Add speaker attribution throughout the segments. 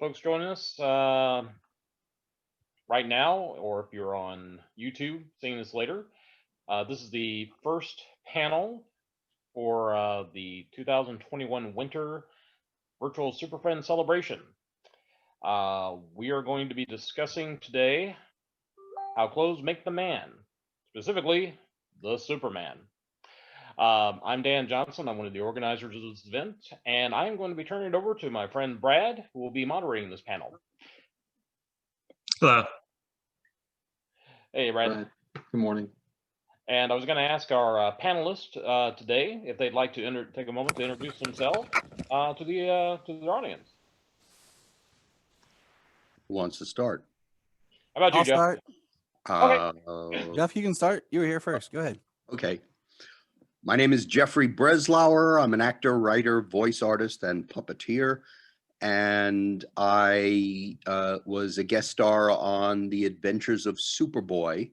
Speaker 1: folks joining us right now, or if you're on YouTube seeing this later. This is the first panel for the 2021 Winter Virtual Superfan Celebration. We are going to be discussing today how clothes make the man, specifically the Superman. I'm Dan Johnson. I'm one of the organizers of this event, and I'm going to be turning it over to my friend Brad, who will be moderating this panel.
Speaker 2: Hello.
Speaker 1: Hey, Brad.
Speaker 3: Good morning.
Speaker 1: And I was going to ask our panelists today if they'd like to take a moment to introduce themselves to the audience.
Speaker 4: Who wants to start?
Speaker 1: How about you, Jeff?
Speaker 5: Start.
Speaker 1: Okay.
Speaker 5: Jeff, you can start. You were here first. Go ahead.
Speaker 4: Okay. My name is Jeffrey Breslauer. I'm an actor, writer, voice artist, and puppeteer. And I was a guest star on The Adventures of Superboy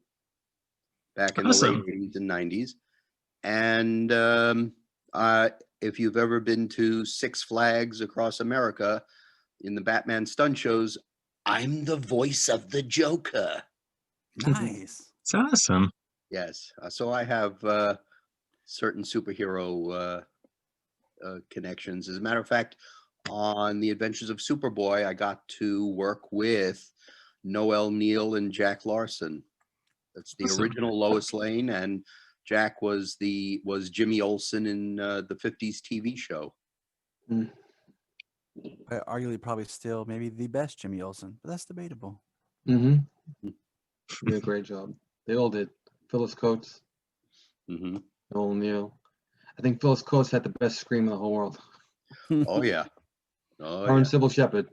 Speaker 4: back in the late 80s and 90s. And if you've ever been to Six Flags across America in the Batman stunt shows, I'm the voice of the Joker.
Speaker 5: Nice.
Speaker 2: It's awesome.
Speaker 4: Yes. So I have certain superhero connections. As a matter of fact, on The Adventures of Superboy, I got to work with Noel Neill and Jack Larson. That's the original Lois Lane, and Jack was Jimmy Olsen in the 50s TV show.
Speaker 5: Arguably, probably still maybe the best Jimmy Olsen, but that's debatable.
Speaker 3: You did a great job. They all did. Phyllis Coates, Noel Neill. I think Phyllis Coates had the best scream in the whole world.
Speaker 4: Oh yeah. Oh,
Speaker 3: Her and Sybil Shepherd.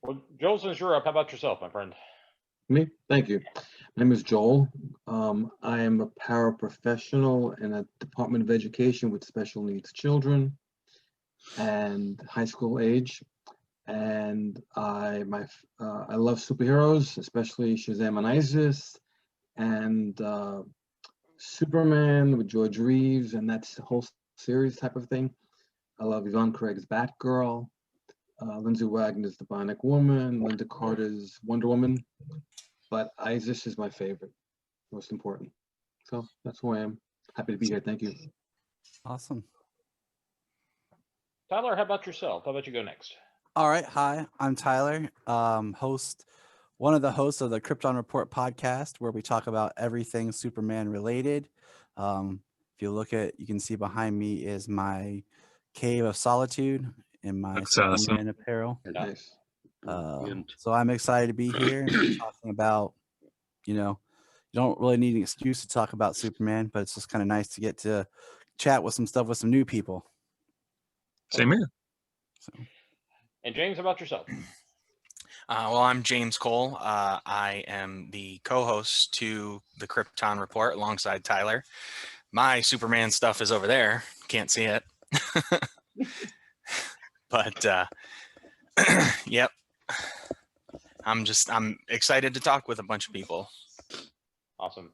Speaker 1: Well, Joel, since you're up, how about yourself, my friend?
Speaker 3: Me? Thank you. My name is Joel. I am a paraprofessional in a Department of Education with special needs children and high school age. And I love superheroes, especially Shazam and Isis, and Superman with George Reeves, and that's the whole series type of thing. I love Yvonne Craig's Batgirl, Lindsay Wagner's The Bionic Woman, Linda Carter's Wonder Woman, but Isis is my favorite, most important. So that's who I am. Happy to be here. Thank you.
Speaker 5: Awesome.
Speaker 1: Tyler, how about yourself? How about you go next?
Speaker 5: All right. Hi, I'm Tyler, one of the hosts of the Krypton Report podcast, where we talk about everything Superman related. If you look you can see behind me is my Cave of Solitude in my Superman apparel.
Speaker 3: Nice.
Speaker 5: So I'm excited to be here talking about, you don't really need an excuse to talk about Superman, but it's just kind of nice to get to chat with some new people.
Speaker 2: Same here.
Speaker 5: So.
Speaker 1: And James, how about yourself?
Speaker 6: Well, I'm James Cole. I am the co-host to the Krypton Report alongside Tyler. My Superman stuff is over there. Can't see it. But, yep. I'm excited to talk with a bunch of people.
Speaker 1: Awesome.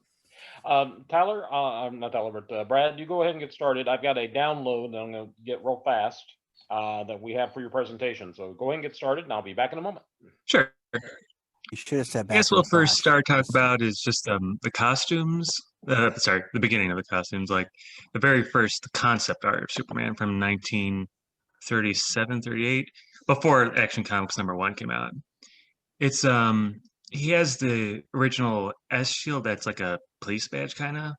Speaker 1: Tyler, not Tyler, but Brad, you go ahead and get started. I've got a download that I'm going to get real fast that we have for your presentation. So go ahead and get started, and I'll be back in a moment.
Speaker 2: Sure.
Speaker 5: You should have said back.
Speaker 2: I guess we'll first start talking about is just the costumes. The beginning of the costumes, like the very first concept art of Superman from 1937, 38, before Action Comics #1 came out. It's he has the original S shield that's like a police badge kind of.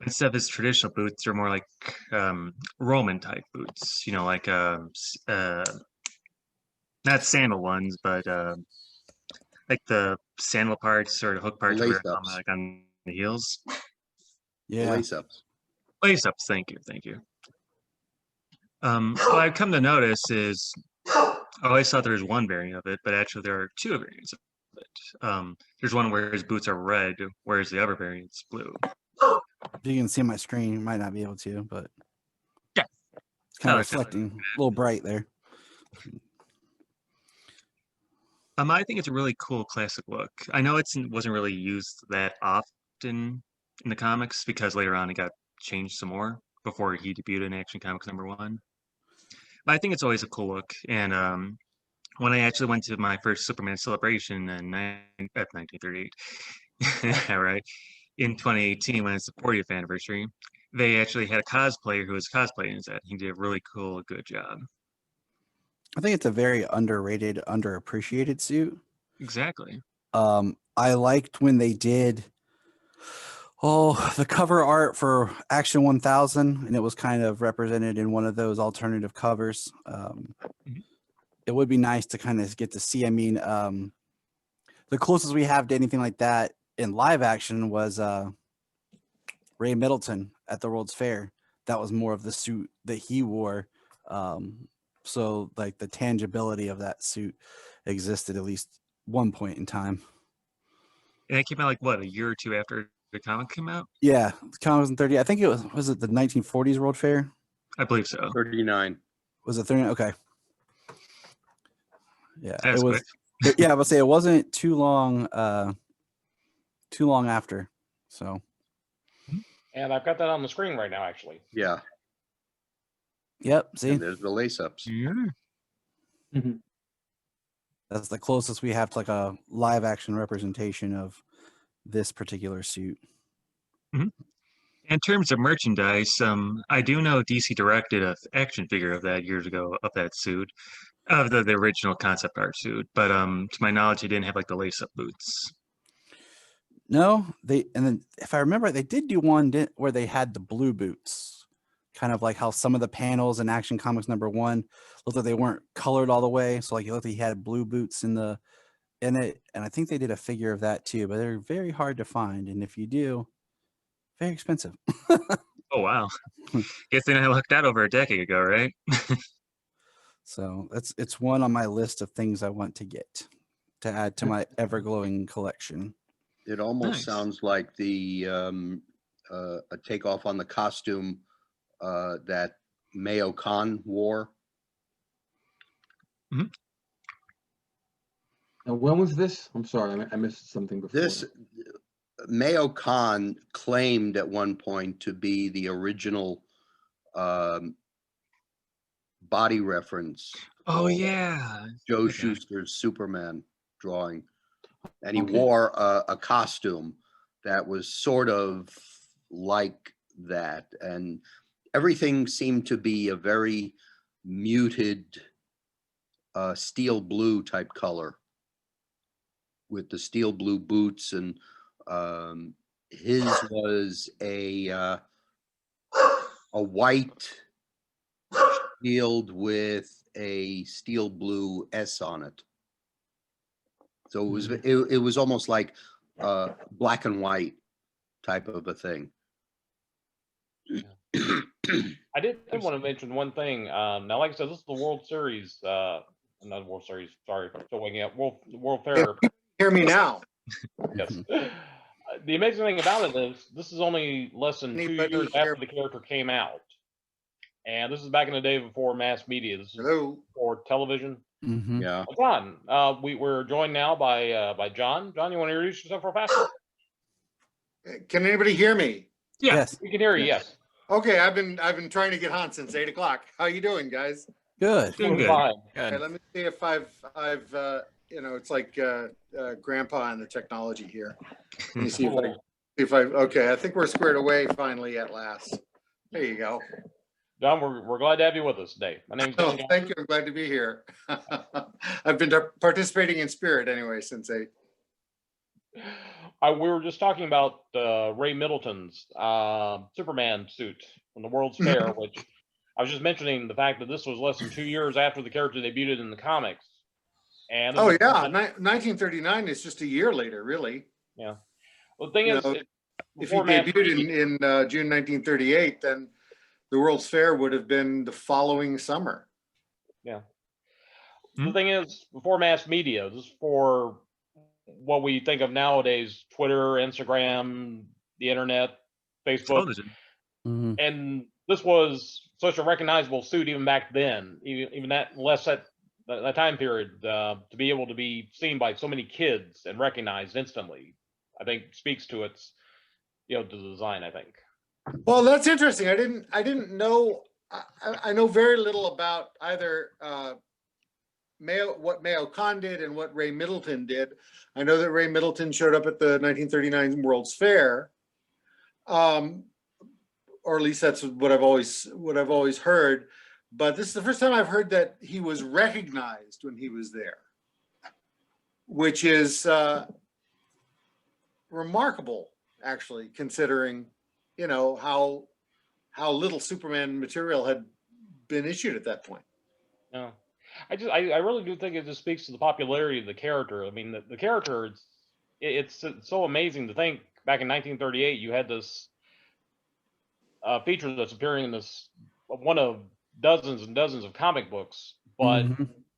Speaker 2: Instead of his traditional boots, they're more like Roman type boots. Like not sandal ones, but like the sandal parts or the hook parts were like on the heels.
Speaker 5: Yeah.
Speaker 4: Lace ups.
Speaker 2: Thank you. What I've come to notice is I always thought there was one variant of it, but actually there are two variants of it. There's one where his boots are red, whereas the other variant's blue.
Speaker 5: If you can see my screen, you might not be able to, but
Speaker 2: yeah,
Speaker 5: it's kind of reflecting a little bright there.
Speaker 2: I think it's a really cool classic look. I know it wasn't really used that often in the comics because later on it got changed some more before he debuted in Action Comics #1. But I think it's always a cool look. And when I actually went to my first Superman celebration in 1938, all right, in 2018 when it's the 40th anniversary, they actually had a cosplayer who was cosplaying as that. He did a really cool, good job.
Speaker 5: I think it's a very underrated, underappreciated suit.
Speaker 2: Exactly.
Speaker 5: I liked when they did the cover art for Action 1000, and it was kind of represented in one of those alternative covers. It would be nice to kind of get to see. I mean, the closest we have to anything like that in live action was Ray Middleton at the World's Fair. That was more of the suit that he wore. So like the tangibility of that suit existed at least one point in time.
Speaker 2: And it came out like what, a year or two after the comic came out?
Speaker 5: Yeah, the comic was in 30. I think it was it the 1940s World Fair?
Speaker 2: I believe so.
Speaker 4: 39.
Speaker 5: Was it 30? Okay. Yeah,
Speaker 2: That's
Speaker 5: it was.
Speaker 2: quick.
Speaker 5: Yeah, I would say it wasn't too long after. So
Speaker 1: And I've got that on the screen right now, actually.
Speaker 4: Yeah.
Speaker 5: yep, see,
Speaker 4: And there's the lace ups.
Speaker 2: Yeah.
Speaker 5: that's the closest we have to like a live action representation of this particular suit.
Speaker 2: In terms of merchandise, I do know DC directed an action figure of that years ago of that suit, of the original concept art suit. But to my knowledge, it didn't have like the lace-up boots.
Speaker 5: No, and then if I remember, they did do one where they had the blue boots, kind of like how some of the panels in Action Comics #1 looked like they weren't colored all the way. So like it looked like he had blue boots in it, and I think they did a figure of that too. But they're very hard to find, and if you do, very expensive.
Speaker 2: Oh wow! Guess they didn't look that over a decade ago, right?
Speaker 5: So it's one on my list of things I want to get to add to my ever glowing collection.
Speaker 4: It almost
Speaker 2: Nice.
Speaker 4: sounds like the a takeoff on the costume that Mayo Khan wore.
Speaker 3: Now, when was this? I'm sorry, I missed something before.
Speaker 4: This Mayo Khan claimed at one point to be the original body reference.
Speaker 2: Oh
Speaker 4: for
Speaker 2: yeah.
Speaker 4: Joe
Speaker 2: Okay.
Speaker 4: Shuster's Superman drawing, and he
Speaker 3: Okay.
Speaker 4: wore a costume that was sort of like that, and everything seemed to be a very muted steel blue type color with the steel blue boots, and his was a white shield with a steel blue S on it. So it was almost like black and white type of a thing.
Speaker 1: I did want to mention one thing. Now, like I said, this is the World Series, not World Series. Sorry, I'm still waking up. World Fair.
Speaker 7: Hear me now.
Speaker 1: Yes. The amazing thing about it is this is only less than 2
Speaker 7: Anybody
Speaker 1: years
Speaker 7: hear
Speaker 1: after the character came out, and this is back in the day before mass media. This is
Speaker 7: Hello.
Speaker 1: before television.
Speaker 5: Mm-hmm.
Speaker 4: Yeah.
Speaker 1: John, we're joined now by John. John, you want to introduce yourself real fast?
Speaker 7: Can anybody hear me?
Speaker 2: Yeah.
Speaker 5: Yes.
Speaker 1: We can hear you. Yes.
Speaker 7: Okay, I've been trying to get on since 8 o'clock. How you doing, guys?
Speaker 5: Good.
Speaker 2: Doing
Speaker 1: We're
Speaker 2: good.
Speaker 1: fine.
Speaker 7: Okay, let me see if I've it's like grandpa and the technology here. Let me see if I okay, I think we're squared away finally at last. There you go.
Speaker 1: John, we're glad to have you with us today. My name's
Speaker 7: Oh,
Speaker 1: John.
Speaker 7: thank you. I'm glad to be here. I've been participating in spirit anyway since 8.
Speaker 1: We were just talking about Ray Middleton's Superman suit from the World's Fair, which I was just mentioning the fact that this was less than 2 years after the character debuted in the comics. And
Speaker 7: Oh yeah, 1939 is just a year later, really.
Speaker 1: yeah. Well, the thing
Speaker 7: You
Speaker 1: is,
Speaker 7: know, If he
Speaker 1: before mass
Speaker 7: debuted
Speaker 1: media-
Speaker 7: in June 1938, then the World's Fair would have been the following summer.
Speaker 1: the thing is, before mass media, this is for what we think of nowadays: Twitter, Instagram, the internet, Facebook.
Speaker 2: Television.
Speaker 5: Mm-hmm.
Speaker 1: And this was such a recognizable suit even back then, even that less that time period, to be able to be seen by so many kids and recognized instantly, I think speaks to its, the design, I think.
Speaker 7: Well, that's interesting. I didn't know I know very little about either what Mayo Khan did and what Ray Middleton did. I know that Ray Middleton showed up at the 1939 World's Fair, or at least that's what I've always heard. But this is the first time I've heard that he was recognized when he was there, which is remarkable, actually, considering how little Superman material had been issued at that point.
Speaker 1: No, I really do think it just speaks to the popularity of the character. I mean, the character, it's so amazing to think back in 1938 you had this feature that's appearing in this one of dozens and dozens of comic books, but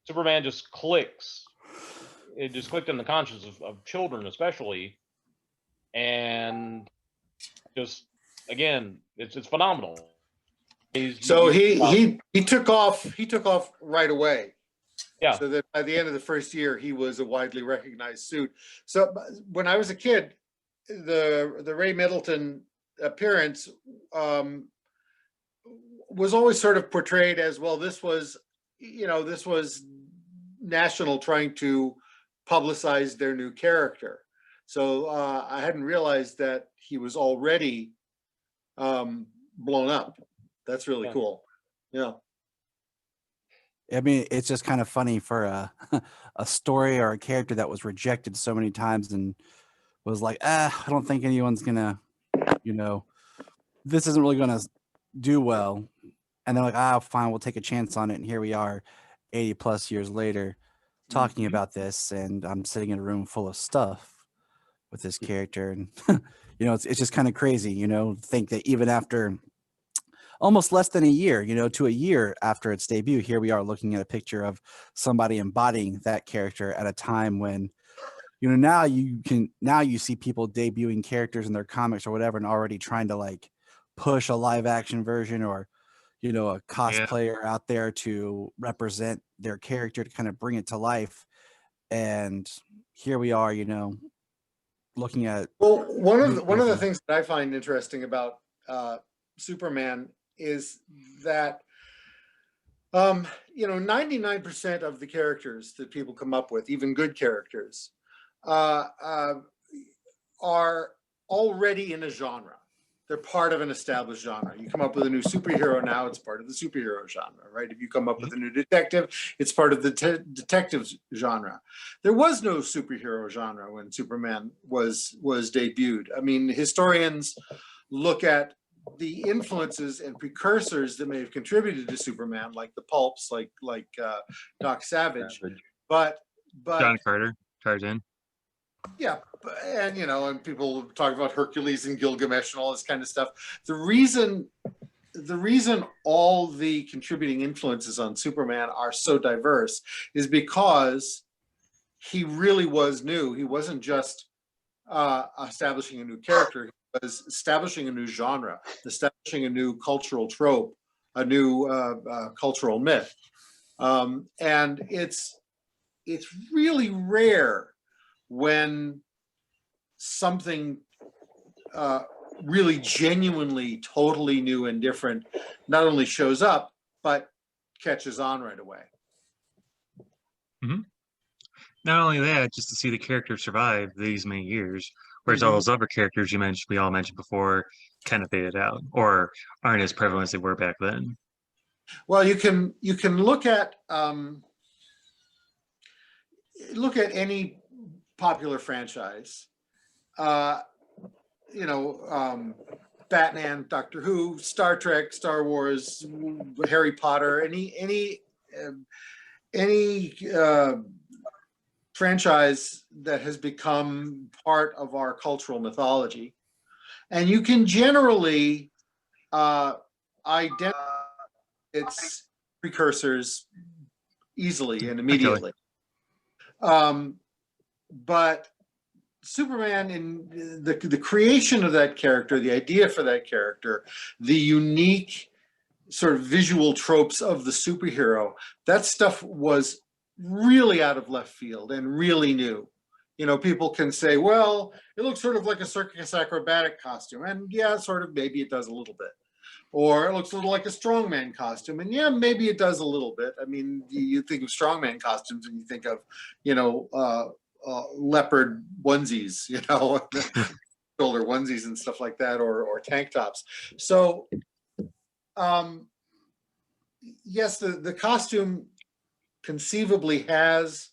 Speaker 1: Superman just clicks. It just clicked in the conscience of children, especially, and just again, it's phenomenal.
Speaker 7: So he took off right away.
Speaker 1: Yeah.
Speaker 7: So that by the end of the first year, he was a widely recognized suit. So when I was a kid, the Ray Middleton appearance was always sort of portrayed as, well, this was National trying to publicize their new character. So I hadn't realized that he was already blown up. That's really cool. Yeah.
Speaker 5: I mean, it's just kind of funny for a story or a character that was rejected so many times and was like, I don't think anyone's gonna, this isn't really gonna do well. And they're like, fine, we'll take a chance on it. And here we are 80 plus years later talking about this. And I'm sitting in a room full of stuff with this character. And, it's just kind of crazy, think that even after almost less than a year, to a year after its debut, here we are looking at a picture of somebody embodying that character at a time when, now you see people debuting characters in their comics or whatever and already trying to like push a live action version or, a cosplayer out there to represent their character to kind of bring it to life. And here we are, looking at.
Speaker 7: Well, one of the things that I find interesting about Superman is that 99% of the characters that people come up with, even good characters, are already in a genre. They're part of an established genre. You come up with a new superhero now, it's part of the superhero genre, right? If you come up with a new detective, it's part of the detective genre. There was no superhero genre when Superman was debuted. I mean, historians look at the influences and precursors that may have contributed to Superman, like the pulps, like Doc Savage, but
Speaker 2: John Carter, Tarzan.
Speaker 7: Yeah, and people talk about Hercules and Gilgamesh and all this kind of stuff. The reason all the contributing influences on Superman are so diverse is because he really was new. He wasn't just establishing a new character. He was establishing a new genre, establishing a new cultural trope, a new cultural myth. And it's really rare when something really genuinely totally new and different not only shows up but catches on right away.
Speaker 2: Not only that, just to see the character survive these many years, whereas all those other characters we all mentioned before kind of faded out or aren't as prevalent as they were back then.
Speaker 7: Well, you can look at any popular franchise, Batman, Doctor Who, Star Trek, Star Wars, Harry Potter, any franchise that has become part of our cultural mythology, and you can generally identify its precursors easily and immediately. But Superman, in the creation of that character, the idea for that character, the unique sort of visual tropes of the superhero, that stuff was really out of left field and really new. People can say, well, it looks sort of like a circus acrobatic costume. And yeah, sort of, maybe it does a little bit. or it looks a little like a strongman costume. And yeah, maybe it does a little bit. I mean, you think of strongman costumes and you think of, leopard onesies, shoulder onesies and stuff like that, or tank tops. So, yes, the costume conceivably has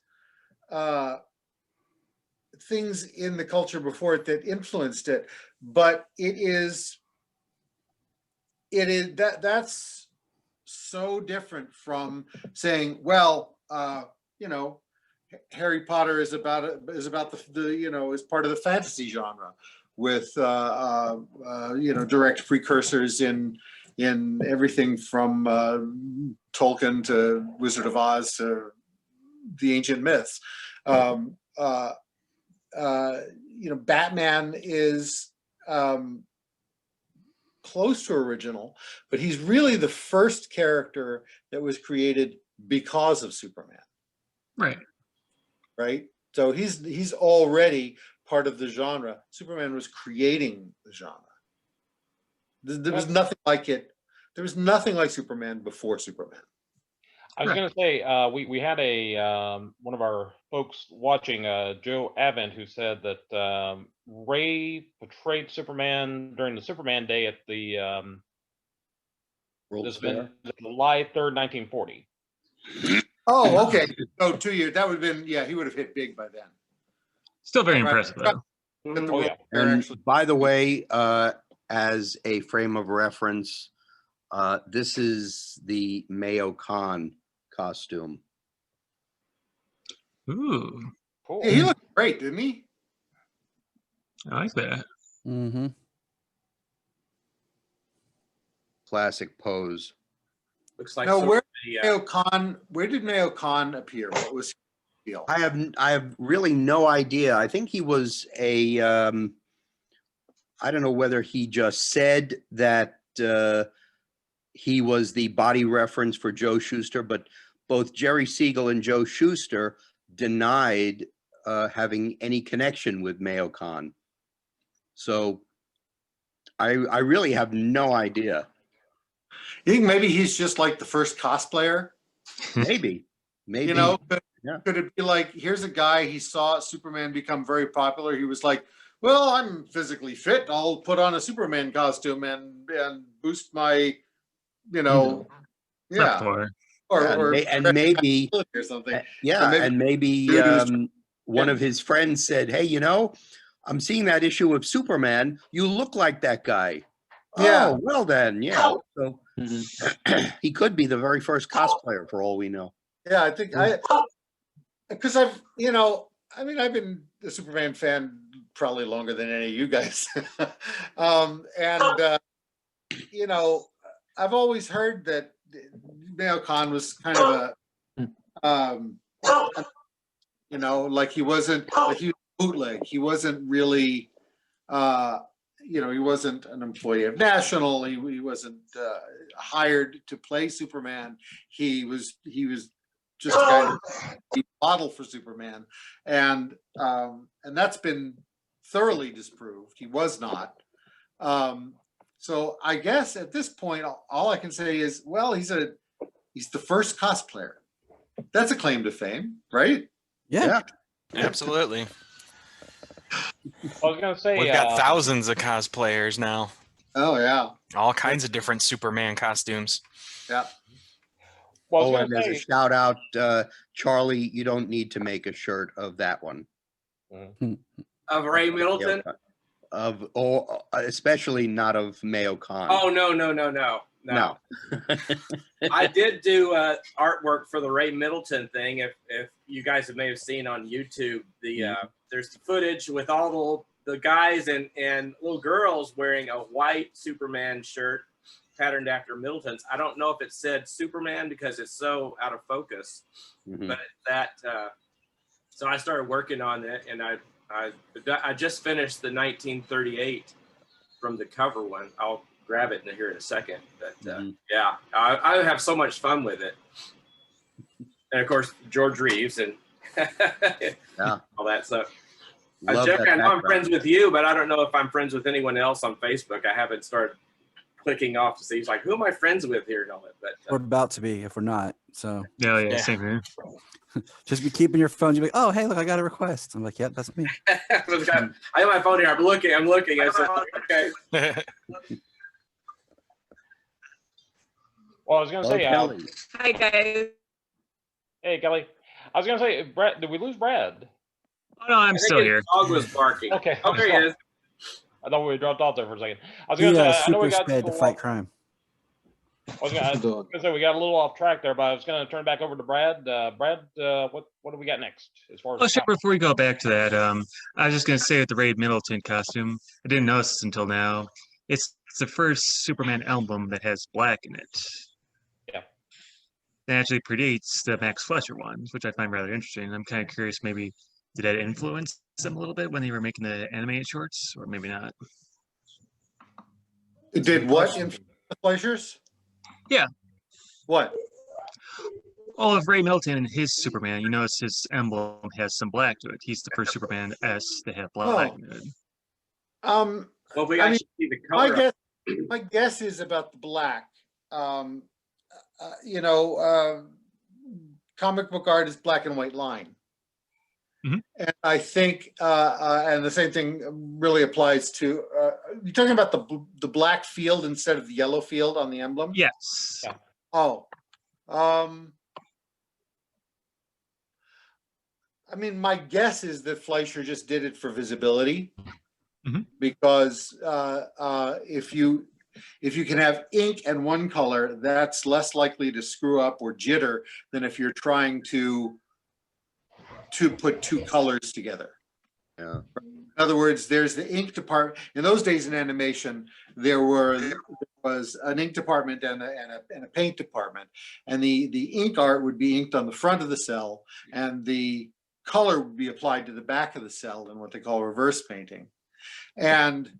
Speaker 7: things in the culture before it that influenced it, but that's so different from saying, well, Harry Potter is about is part of the fantasy genre with direct precursors in everything from Tolkien to Wizard of Oz to the ancient myths. Batman is close to original, but he's really the first character that was created because of Superman. Right. So he's already part of the genre. Superman was creating the genre. There was nothing like it. There was nothing like Superman before Superman.
Speaker 1: I was going to say, we had one of our folks watching, Joe Avent, who said that Ray portrayed Superman during the Superman Day at the July 3rd, 1940.
Speaker 7: Oh, okay. So 2 years. That would have been, he would have hit big by then.
Speaker 2: Still very impressive, though.
Speaker 1: Oh, yeah.
Speaker 4: And by the way, as a frame of reference, this is the Mayo Khan costume.
Speaker 2: Ooh,
Speaker 1: Cool.
Speaker 7: Yeah, he looked great, didn't he?
Speaker 2: I like that.
Speaker 5: Mm-hmm.
Speaker 4: Classic pose.
Speaker 8: Looks like
Speaker 7: No,
Speaker 8: sort of
Speaker 7: where did Mayo Khan appear? What was his deal?
Speaker 4: I have really no idea. I think he was a I don't know whether he just said that he was the body reference for Joe Shuster, but both Jerry Siegel and Joe Shuster denied having any connection with Mayo Khan. So I really have no idea.
Speaker 7: You think maybe he's just like the first cosplayer?
Speaker 4: Maybe.
Speaker 7: Could it be like, here's a guy, he saw Superman become very popular. He was like, well, I'm physically fit. I'll put on a Superman costume and boost my, or
Speaker 4: maybe
Speaker 7: or something.
Speaker 4: And maybe one of his friends said, hey, I'm seeing that issue of Superman. You look like that guy.
Speaker 7: Yeah.
Speaker 4: Oh, well then, yeah. So he could be the very first cosplayer for all we know.
Speaker 7: Yeah, I think because I've been a Superman fan probably longer than any of you guys. I've always heard that Mayo Khan was kind of like he was bootleg. He wasn't really, he wasn't an employee of National. He wasn't hired to play Superman. He was just a guy to model for Superman, and that's been thoroughly disproved. He was not. So I guess at this point, all I can say is, well, he's the first cosplayer. That's a claim to fame, right?
Speaker 5: Yeah.
Speaker 6: Absolutely.
Speaker 1: I was going to say,
Speaker 6: We've got thousands of cosplayers now.
Speaker 7: Oh yeah.
Speaker 6: All kinds of different Superman costumes.
Speaker 7: Yeah.
Speaker 1: Well,
Speaker 4: And there's a shout out, Charlie, you don't need to make a shirt of that one.
Speaker 8: of Ray Middleton.
Speaker 4: Especially not of Mayo Khan.
Speaker 8: Oh no. I did do artwork for the Ray Middleton thing. If you guys may have seen on YouTube, there's the footage with all the guys and little girls wearing a white Superman shirt patterned after Middleton's. I don't know if it said Superman because it's so out of focus, but so I started working on it, and I just finished the 1938 from the cover one. I'll grab it here in a second. But I have so much fun with it. And of course, George Reeves and all that stuff. Jeff, I know I'm friends with you, but I don't know if I'm friends with anyone else on Facebook. I haven't started clicking off to see. He's like, who am I friends with here and all that. But
Speaker 5: We're about to be if we're not. So
Speaker 2: Yeah,
Speaker 6: Yeah.
Speaker 2: same here.
Speaker 5: just be keeping your phone. You'll be like, oh, hey, look, I got a request. I'm like, yep, that's me.
Speaker 8: I have my phone here. I'm looking. I said, okay.
Speaker 1: Well, I was gonna
Speaker 4: Hello,
Speaker 1: say,
Speaker 4: Kelly.
Speaker 9: Hi guys.
Speaker 1: hey Kelly, I was gonna say, Brad, did we lose Brad?
Speaker 2: Oh no, I'm
Speaker 8: I
Speaker 2: still
Speaker 8: think
Speaker 2: here.
Speaker 8: his dog was barking.
Speaker 1: Okay.
Speaker 8: Oh, there he is.
Speaker 1: I thought we dropped off there for a second. I was
Speaker 5: He
Speaker 1: gonna say, I know
Speaker 5: super
Speaker 1: we got
Speaker 5: sped to
Speaker 1: a
Speaker 5: fight
Speaker 1: lot-
Speaker 5: crime.
Speaker 1: I was gonna say we got a little off track there, but I was gonna turn it back over to Brad. Brad, what do we got next as far as?
Speaker 2: Oh, sure. Before we go back to that, I was just gonna say with the Ray Middleton costume, I didn't notice this until now. It's the first Superman emblem that has black in it.
Speaker 1: Yeah.
Speaker 2: That actually predates the Max Fletcher ones, which I find rather interesting. I'm kind of curious, maybe did that influence them a little bit when they were making the animated shorts, or maybe not?
Speaker 7: It did what in the Fleischers?
Speaker 2: Yeah.
Speaker 7: What?
Speaker 2: All of Ray Middleton and his Superman, you notice his emblem has some black to it. He's the first Superman S that have black in it.
Speaker 8: Well, we
Speaker 7: I
Speaker 8: actually see the
Speaker 7: My
Speaker 8: color.
Speaker 7: my guess is about the black. Comic book art is black and white line.
Speaker 2: Mhm.
Speaker 7: And I think, and the same thing really applies to, you're talking about the black field instead of the yellow field on the emblem?
Speaker 2: Yes.
Speaker 1: Yeah.
Speaker 7: Oh, I mean, my guess is that Fleischer just did it for visibility.
Speaker 2: Mhm.
Speaker 7: Because if you can have ink and one color, that's less likely to screw up or jitter than if you're trying to put two colors together.
Speaker 4: Yeah.
Speaker 7: In other words, there's the ink department. In those days in animation, there was an ink department and a paint department, and the ink art would be inked on the front of the cell, and the color would be applied to the back of the cell in what they call reverse painting. And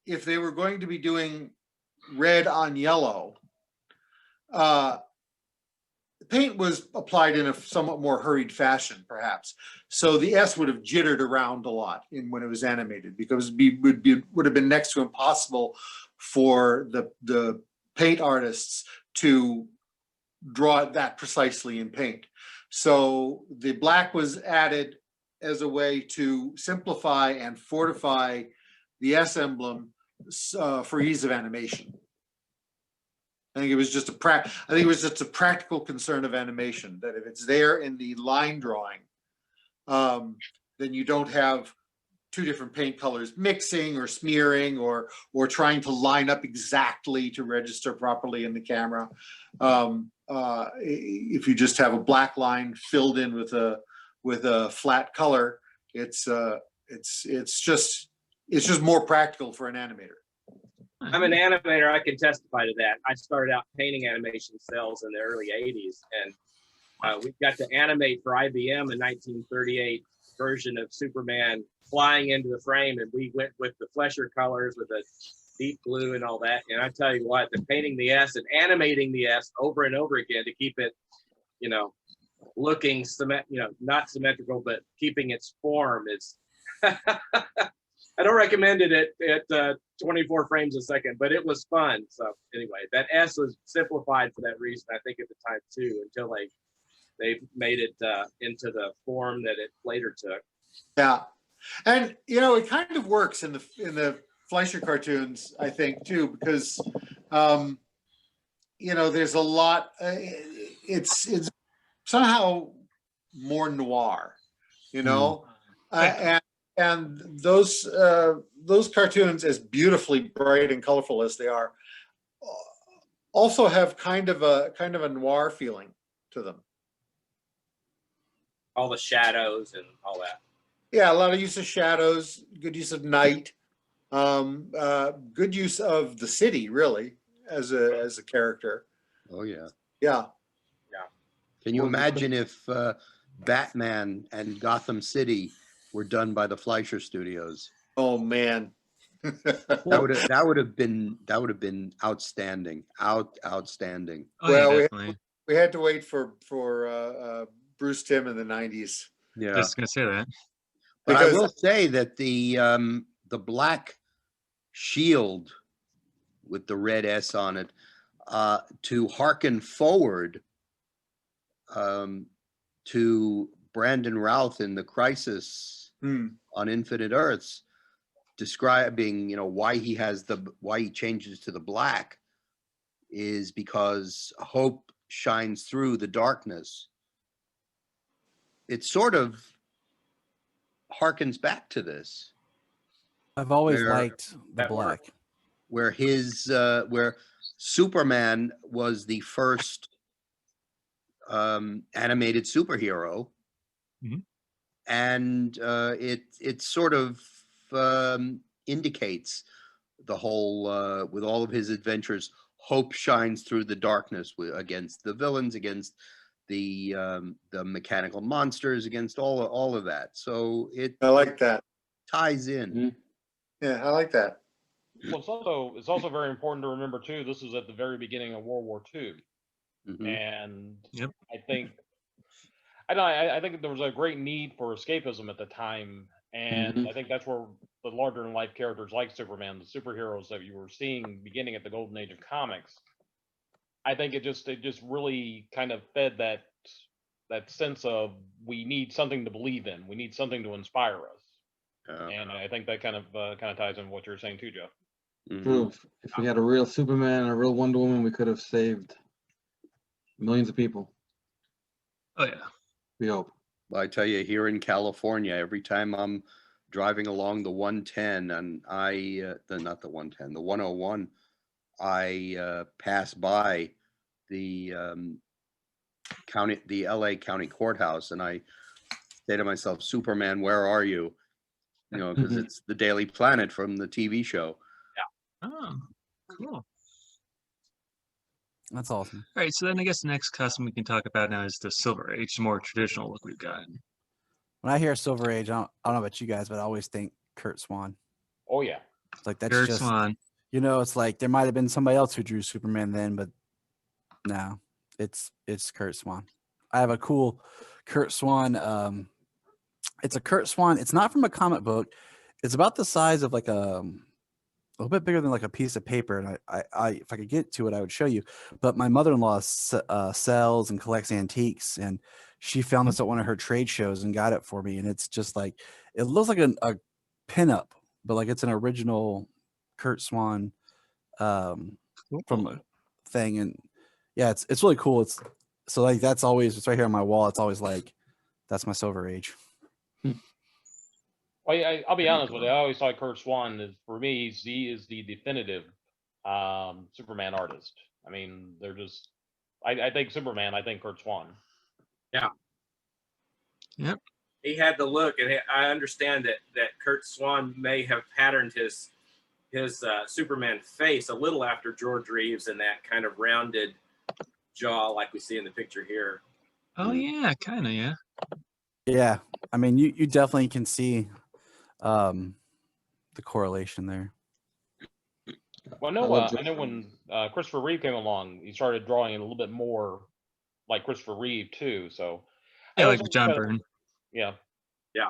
Speaker 7: if they were going to be doing red on yellow, paint was applied in a somewhat more hurried fashion, perhaps. So the S would have jittered around a lot when it was animated, because would have been next to impossible for the paint artists to draw it that precisely in paint. So the black was added as a way to simplify and fortify the S emblem for ease of animation. I think it was just a practical concern of animation, that if it's there in the line drawing, then you don't have two different paint colors mixing or smearing or trying to line up exactly to register properly in the camera. If you just have a black line filled in with a flat color, it's just more practical for an animator.
Speaker 8: I'm an animator. I can testify to that. I started out painting animation cells in the early 80s, and we got to animate for IBM a 1938 version of Superman flying into the frame, and we went with the Fleischer colors with a deep blue and all that. And I tell you what, the painting the S and animating the S over and over again to keep it, looking not symmetrical, but keeping its form is. I don't recommend it at 24 frames a second, but it was fun. So anyway, that S was simplified for that reason, I think, at the time too, until they made it into the form that it later took.
Speaker 7: Yeah, and it kind of works in the Fleischer cartoons, I think, too, because there's a lot. It's somehow more noir, and those cartoons, as beautifully bright and colorful as they are, also have kind of a noir feeling to them.
Speaker 8: All the shadows and all that.
Speaker 7: Yeah, a lot of use of shadows, good use of night, good use of the city, really, as a character.
Speaker 4: Oh yeah.
Speaker 7: Yeah.
Speaker 4: Can you imagine if Batman and Gotham City were done by the Fleischer Studios?
Speaker 7: Oh man.
Speaker 4: That would have been outstanding. Outstanding.
Speaker 2: Oh,
Speaker 7: Well,
Speaker 2: yeah, definitely.
Speaker 7: we had to wait for Bruce Timm in the 90s.
Speaker 4: Yeah.
Speaker 2: Just gonna say that.
Speaker 4: But I
Speaker 7: Because-
Speaker 4: will say that the black shield with the red S on it, to hearken forward to Brandon Routh in The Crisis on Infinite Earths, describing, why he changes to the black is because hope shines through the darkness. It sort of harkens back to this.
Speaker 5: I've always
Speaker 4: Where-
Speaker 5: liked the black.
Speaker 4: Where where Superman was the first animated superhero, and it sort of indicates the whole with all of his adventures, hope shines through the darkness against the villains, against the mechanical monsters, against all of that. So
Speaker 7: I like that.
Speaker 4: ties in.
Speaker 7: Yeah, I like that.
Speaker 1: Well, it's also very important to remember too. This is at the very beginning of World War II, and I think I think there was a great need for escapism at the time, and I think that's where the larger than life characters like Superman, the superheroes that you were seeing beginning at the golden age of comics, I think it just really kind of fed that sense of we need something to believe in, we need something to inspire us, and I think that kind of ties in what you're saying too, Jeff.
Speaker 3: True. If we had a real Superman and a real Wonder Woman, we could have saved millions of people.
Speaker 2: Oh yeah.
Speaker 3: We hope.
Speaker 4: I tell you, here in California, every time I'm driving along the 110 and not the 110, the 101, I pass by the LA County Courthouse, and I say to myself, Superman, where are you? Because it's the Daily Planet from the TV show.
Speaker 2: Oh, cool.
Speaker 5: That's awesome.
Speaker 2: All right, so then I guess the next custom we can talk about now is the Silver Age, the more traditional look we've got.
Speaker 5: When I hear Silver Age, I don't know about you guys, but I always think Kurt Swan.
Speaker 1: Oh yeah.
Speaker 5: It's like that's
Speaker 2: Kurt
Speaker 5: just
Speaker 2: Swan.
Speaker 5: It's like there might have been somebody else who drew Superman then, but no, it's Kurt Swan. I have a cool Kurt Swan. It's a Kurt Swan. It's not from a comic book. It's about the size of like a little bit bigger than like a piece of paper. And I if I could get to it, I would show you. But my mother-in-law sells and collects antiques, and she found this at one of her trade shows and got it for me. And it's just like, it looks like a pinup, but like it's an original Kurt Swan from a thing. And yeah, it's really cool. It's right here on my wall. It's always like, that's my Silver Age.
Speaker 1: Well, I'll be honest with you. I always thought Kurt Swan for me, he is the definitive Superman artist. I mean, they're just. I think Superman. I think Kurt Swan.
Speaker 8: Yeah.
Speaker 2: Yep.
Speaker 8: He had the look, and I understand that Kurt Swan may have patterned his Superman face a little after George Reeves and that kind of rounded jaw like we see in the picture here.
Speaker 2: Oh yeah, kind of, yeah.
Speaker 5: Yeah, I mean, you definitely can see the correlation there.
Speaker 1: Well, I know when Christopher Reeve came along, he started drawing a little bit more like Christopher Reeve too. So
Speaker 2: Yeah, like John Byrne.
Speaker 1: Yeah.
Speaker 8: Yeah.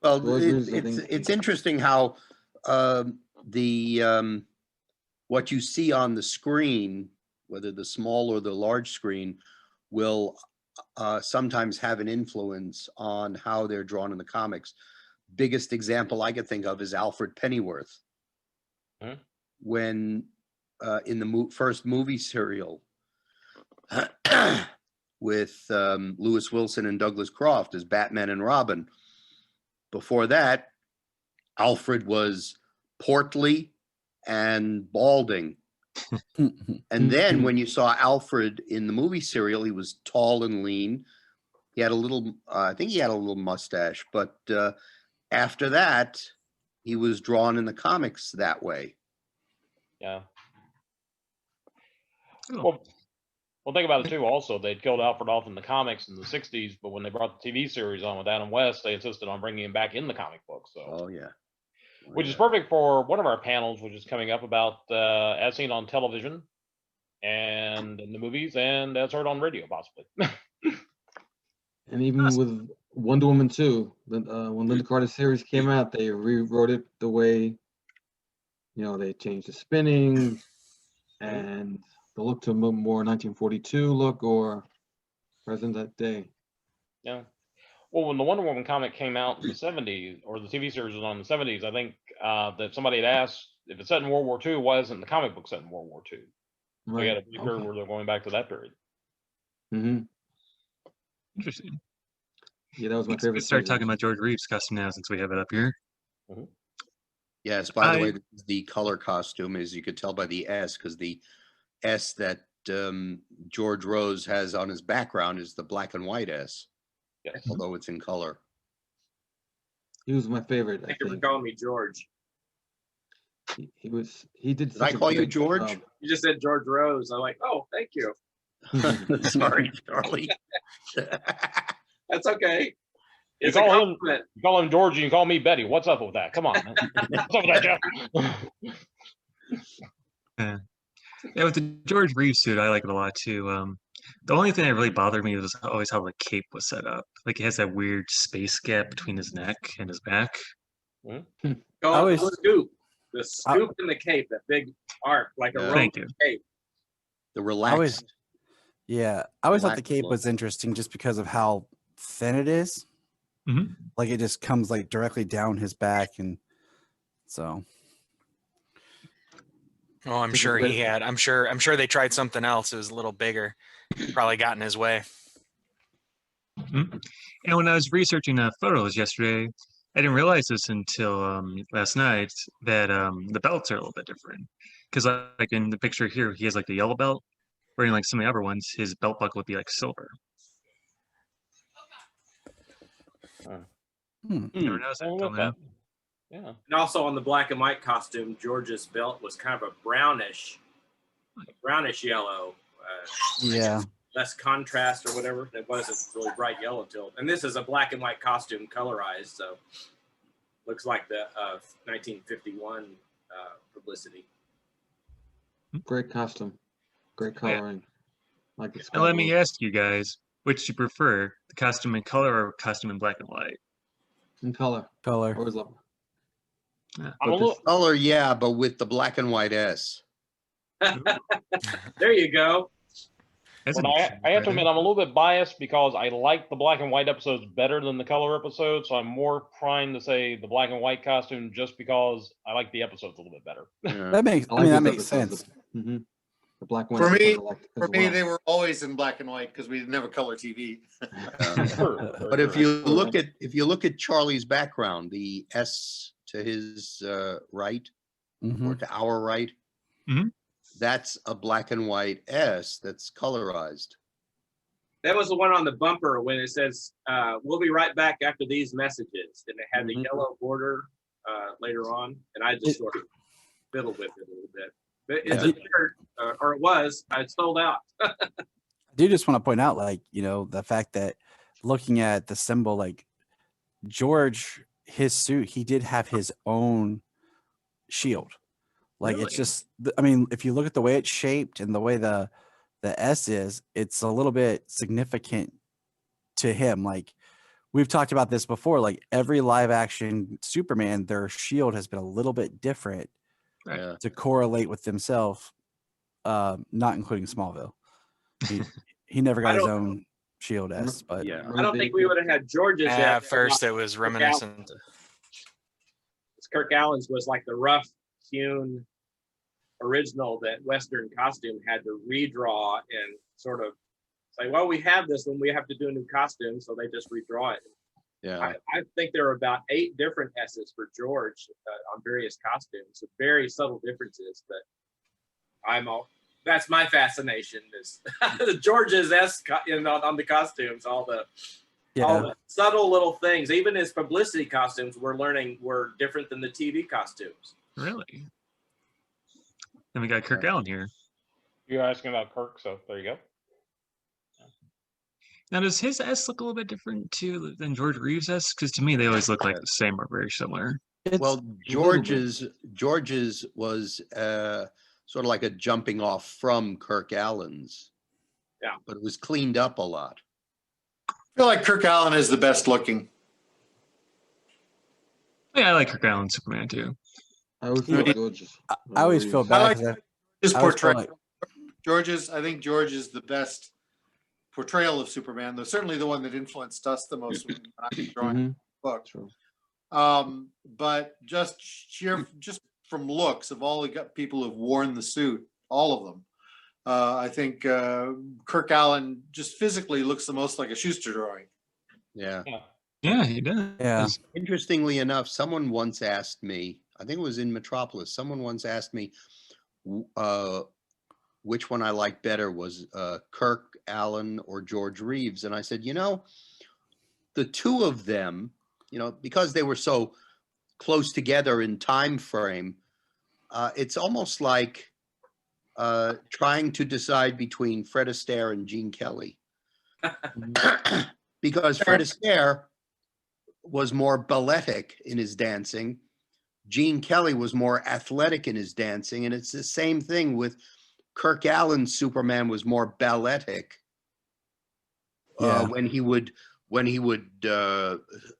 Speaker 4: Well, it's interesting how what you see on the screen, whether the small or the large screen, will sometimes have an influence on how they're drawn in the comics. Biggest example I could think of is Alfred Pennyworth. When in the first movie serial with Lewis Wilson and Douglas Croft as Batman and Robin. Before that, Alfred was portly and balding. And then when you saw Alfred in the movie serial, he was tall and lean. He had a little, I think he had a little mustache, but after that, he was drawn in the comics that way.
Speaker 1: Yeah. Well, think about it too. Also, they'd killed Alfred off in the comics in the '60s, but when they brought the TV series on with Adam West, they insisted on bringing him back in the comic book. So,
Speaker 4: oh yeah,
Speaker 1: which is perfect for one of our panels, which is coming up about as seen on television and in the movies, and as heard on radio, possibly.
Speaker 3: And even with Wonder Woman 2, when Linda Carter's series came out, they rewrote it the way You know, they changed the spinning and the look to a more 1942 look or present day.
Speaker 1: Yeah. Well, when the Wonder Woman comic came out in the 70s, or the TV series was on in the 70s, I think that somebody had asked if it's set in World War II, why isn't the comic book set in World War II? So we had a big period where they're going back to that period.
Speaker 3: Mm-hmm.
Speaker 2: Interesting.
Speaker 3: Yeah, that was my
Speaker 2: Let's
Speaker 3: favorite.
Speaker 2: start
Speaker 3: season.
Speaker 2: talking about George Reeves' costume now, since we have it up here.
Speaker 4: Yes, by the way, the color costume, as you could tell by the S, because the S that George Rose has on his background is the black and white S,
Speaker 1: Yes.
Speaker 4: although it's in color.
Speaker 3: He was my favorite.
Speaker 8: Thank you for calling me George.
Speaker 3: He was. He did.
Speaker 4: Did I
Speaker 3: such a
Speaker 4: call you
Speaker 3: great
Speaker 4: George?
Speaker 3: job.
Speaker 8: You just said George Rose. I'm like, oh, thank you.
Speaker 4: Sorry, Charlie.
Speaker 8: That's okay.
Speaker 1: You
Speaker 8: It's a
Speaker 1: call him,
Speaker 8: compliment.
Speaker 1: you call him George, and you call me Betty. What's up with that? Come on, man. What's up with that, Jeff?
Speaker 2: Yeah, with the George Reeves suit, I like it a lot too. The only thing that really bothered me was always how the cape was set up. Like it has that weird space gap between his neck and his back.
Speaker 8: Oh,
Speaker 5: always-
Speaker 8: the scoop. The scoop in the cape, that big arc, like a
Speaker 4: Yeah.
Speaker 8: Roman
Speaker 2: Thank you.
Speaker 8: cape.
Speaker 4: The
Speaker 5: I
Speaker 4: relaxed.
Speaker 5: always thought the
Speaker 4: Relaxed
Speaker 5: cape
Speaker 4: look.
Speaker 5: was interesting just because of how thin it is.
Speaker 2: Mhm.
Speaker 5: Like it just comes like directly down his back, and so
Speaker 6: Oh, I'm
Speaker 3: This is
Speaker 6: sure he
Speaker 3: great.
Speaker 6: had. I'm sure they tried something else. It was a little bigger. Probably got in his way.
Speaker 2: And when I was researching photos yesterday, I didn't realize this until last night that the belts are a little bit different. Because like in the picture here, he has like the yellow belt, where in like some of the other ones, his belt buckle would be like silver. Never noticed that
Speaker 1: I
Speaker 2: until
Speaker 1: love
Speaker 2: now.
Speaker 1: that. Yeah.
Speaker 8: And also on the black and white costume, George's belt was kind of a brownish yellow.
Speaker 5: yeah.
Speaker 8: Less contrast or whatever. It wasn't really bright yellow till. And this is a black and white costume, colorized, so looks like the 1951 publicity.
Speaker 3: Great costume. Great
Speaker 2: Yeah.
Speaker 3: coloring. Like the
Speaker 2: Now let me
Speaker 3: sky
Speaker 2: ask you guys, which you prefer, the costume in color or costume in black and white?
Speaker 3: blue. In color.
Speaker 5: Color.
Speaker 3: Always love.
Speaker 1: I'm a
Speaker 3: But
Speaker 1: little,
Speaker 4: Color, yeah, but with the black and white S.
Speaker 8: There you go.
Speaker 2: That's
Speaker 1: well,
Speaker 2: an
Speaker 1: I have to
Speaker 2: interesting
Speaker 1: admit, I'm a little bit biased because I like the black and white episodes better than the color episodes. So I'm more primed to say the black and white costume just because I like the episodes a little bit better.
Speaker 4: Yeah.
Speaker 5: That makes. I
Speaker 3: like
Speaker 5: mean, that
Speaker 3: those
Speaker 5: makes
Speaker 3: episodes.
Speaker 5: sense.
Speaker 3: Mm-hmm. The black one.
Speaker 7: For me-
Speaker 3: I liked
Speaker 7: For
Speaker 3: as
Speaker 7: me,
Speaker 3: well.
Speaker 7: they were always in black and white because we didn't have a color TV.
Speaker 1: Sure,
Speaker 4: But if you
Speaker 3: Sure.
Speaker 4: look at Charlie's background, the S to his right
Speaker 5: Mhm.
Speaker 4: or to our right,
Speaker 2: Mhm.
Speaker 4: that's a black and white S that's colorized.
Speaker 8: That was the one on the bumper when it says, we'll be right back after these messages. And it had the
Speaker 3: Mhm.
Speaker 8: yellow border later on. And I just sort of fiddled with it a little bit. But it's a shirt, or it was, I sold out.
Speaker 5: I do just want to point out, like, you know, the fact that looking at the symbol, like George, his suit, he did have his own shield. Like it's
Speaker 2: Really?
Speaker 5: just, I mean, if you look at the way it's shaped and the way the S is, it's a little bit significant to him. Like we've talked about this before, like every live action Superman, their shield has been a little bit different
Speaker 2: Right.
Speaker 4: Yeah.
Speaker 5: to correlate with themselves, not including Smallville. He never got his own shield S, but
Speaker 4: Yeah.
Speaker 8: I don't think we would have had George's.
Speaker 6: At first, it was reminiscent.
Speaker 8: Kirk Allen's was like the rough hewn original that Western Costume had to redraw and sort of say, well, we have this one, we have to do a new costume, so they just redraw it.
Speaker 4: Yeah.
Speaker 8: I think there are about 8 different S's for George on various costumes, with very subtle differences. But that's my fascination is George's S on the costumes, all the subtle little things. Even his publicity costumes, we're learning were different than the TV costumes.
Speaker 2: Really? Then we got Kirk Allen here.
Speaker 1: You're asking about Kirk, so there you go.
Speaker 2: Now, does his S look a little bit different too than George Reeves' S? Because to me, they always look like the same or very similar.
Speaker 4: Well, George's was sort of like a jumping off from Kirk Allen's.
Speaker 8: Yeah.
Speaker 4: But it was cleaned up a lot.
Speaker 7: I feel like Kirk Allen is the best looking.
Speaker 2: Yeah, I like Kirk Allen Superman too.
Speaker 3: I always
Speaker 5: Yeah.
Speaker 3: thought George's.
Speaker 5: I always feel
Speaker 3: Reeves.
Speaker 5: bad.
Speaker 7: I like
Speaker 5: 'cause
Speaker 7: his
Speaker 5: I always feel
Speaker 7: portrayal.
Speaker 5: like-
Speaker 7: I think George is the best portrayal of Superman, though certainly the one that influenced us the most when I was drawing the
Speaker 3: Mhm,
Speaker 7: book.
Speaker 3: True.
Speaker 7: But just from looks of all the people who've worn the suit, all of them, I think Kirk Allen just physically looks the most like a Schuster drawing.
Speaker 4: Yeah.
Speaker 2: Yeah, he does.
Speaker 5: Yeah.
Speaker 4: Interestingly enough, someone once asked me, I think it was in Metropolis, someone once asked me which one I liked better, was Kirk Allen or George Reeves. And I said, the two of them, because they were so close together in time frame, it's almost like trying to decide between Fred Astaire and Gene Kelly. Because Fred Astaire was more balletic in his dancing. Gene Kelly was more athletic in his dancing. And it's the same thing with Kirk Allen's Superman was more balletic.
Speaker 5: Yeah.
Speaker 4: When he would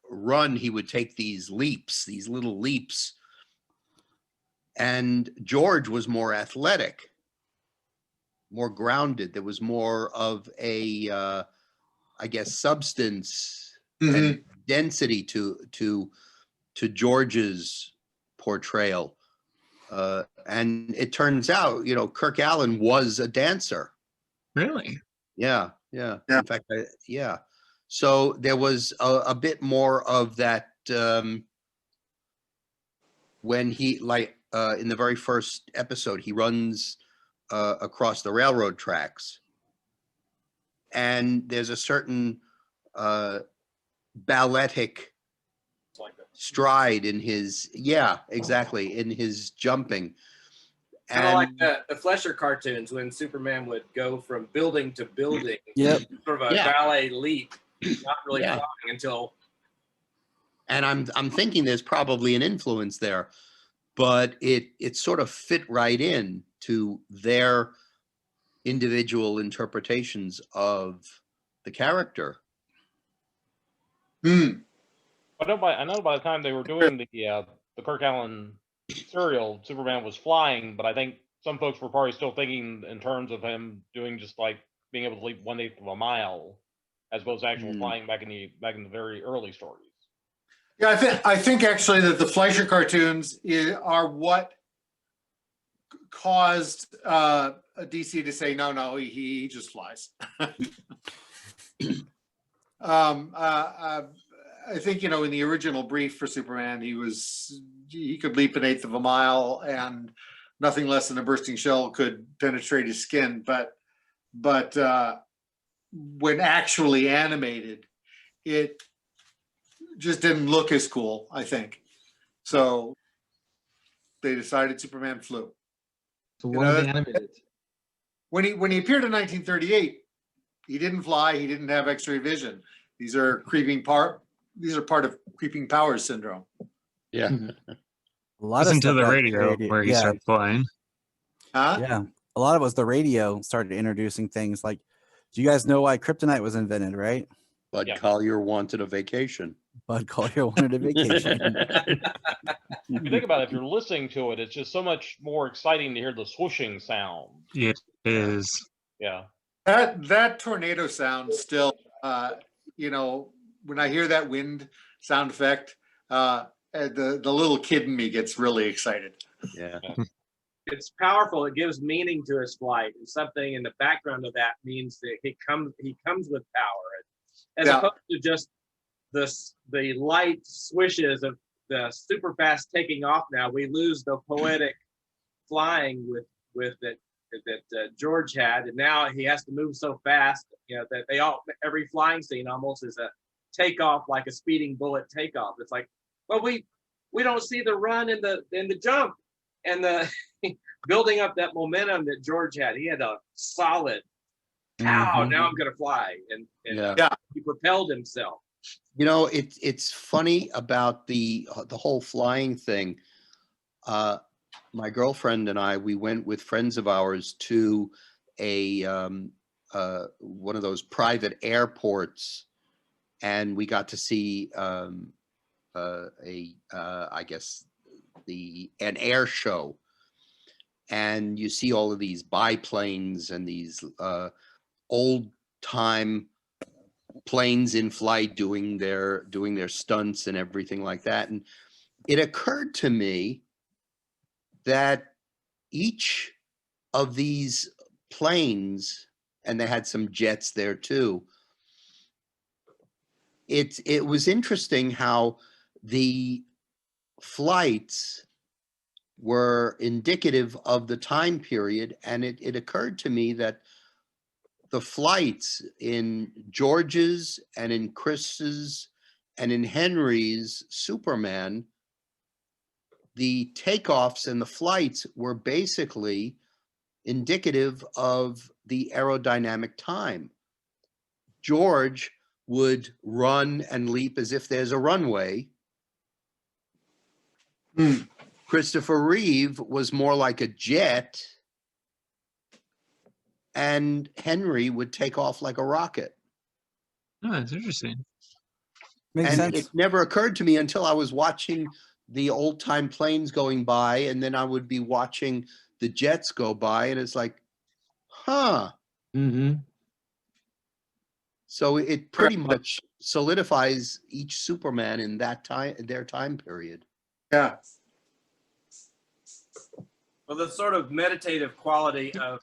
Speaker 4: run, he would take these leaps, these little leaps. And George was more athletic, more grounded. There was more of a, I guess, substance and density to George's portrayal. And it turns out, Kirk Allen was a dancer.
Speaker 2: Really?
Speaker 4: Yeah. In fact, yeah. So there was a bit more of that when he, in the very first episode, he runs across the railroad tracks. And there's a certain balletic stride in his, exactly, in his jumping.
Speaker 8: Kind of like the Fleischer cartoons when Superman would go from building to building.
Speaker 5: Yep.
Speaker 8: Sort of a ballet leap, not really
Speaker 4: Yeah.
Speaker 8: flying until.
Speaker 4: And I'm thinking there's probably an influence there, but it sort of fit right in to their individual interpretations of the character.
Speaker 7: Hmm.
Speaker 1: I know by the time they were doing the Kirk Allen serial, Superman was flying, but I think some folks were probably still thinking in terms of him doing just like being able to leap 1/8 of a mile, as opposed to actual flying back in the very early stories.
Speaker 7: Yeah, I think actually that the Fleischer cartoons are what caused DC to say no, he just flies. I think in the original brief for Superman, he could leap 1/8 of a mile, and nothing less than a bursting shell could penetrate his skin. But when actually animated, it just didn't look as cool, I think. So they decided Superman flew.
Speaker 3: So why they animated?
Speaker 7: When he appeared in 1938, he didn't fly. He didn't have X-ray vision. These are part of creeping powers syndrome.
Speaker 4: Yeah.
Speaker 5: A lot
Speaker 2: Listen
Speaker 5: of
Speaker 2: to
Speaker 5: stuff
Speaker 2: the
Speaker 5: got
Speaker 2: radio
Speaker 5: created-
Speaker 2: where he
Speaker 5: yeah,
Speaker 2: started flying.
Speaker 7: Huh?
Speaker 5: yeah. A lot of it was the radio started introducing things like, do you guys know why kryptonite was invented, right?
Speaker 4: Bud
Speaker 1: Yeah.
Speaker 4: Collier wanted a vacation.
Speaker 5: Bud Collier wanted a vacation.
Speaker 1: If you think about it, if you're listening to it, it's just so much more exciting to hear the swooshing sound.
Speaker 2: It is.
Speaker 1: Yeah.
Speaker 7: That tornado sound still, when I hear that wind sound effect, the little kid in me gets really excited.
Speaker 4: Yeah.
Speaker 8: It's powerful. It gives meaning to his flight, and something in the background of that means that he comes with power, as opposed to just the light swishes of the super fast taking off. Now we lose the poetic flying with that George had, and now he has to move so fast. That every flying scene almost is a takeoff, like a speeding bullet takeoff. It's like, well, we don't see the run and the jump and the building up that momentum that George had. He had a solid pow. Now I'm gonna fly, and he propelled himself.
Speaker 4: It's funny about the whole flying thing. My girlfriend and I, we went with friends of ours to a one of those private airports, and we got to see I guess an air show, and you see all of these biplanes and these old time planes in flight doing their stunts and everything like that. And it occurred to me that each of these planes, and they had some jets there too, it was interesting how the flights were indicative of the time period. And it occurred to me that the flights in George's and in Chris's and in Henry's Superman, the takeoffs and the flights were basically indicative of the aerodynamic time. George would run and leap as if there's a runway. Christopher Reeve was more like a jet, and Henry would take off like a rocket.
Speaker 2: Oh, that's interesting.
Speaker 5: Makes
Speaker 4: And
Speaker 5: sense.
Speaker 4: it never occurred to me until I was watching the old time planes going by, and then I would be watching the jets go by, and it's like, huh.
Speaker 3: Mm-hmm.
Speaker 4: So it pretty much solidifies each Superman in that time, their time period.
Speaker 7: Yeah.
Speaker 8: Well, the sort of meditative quality of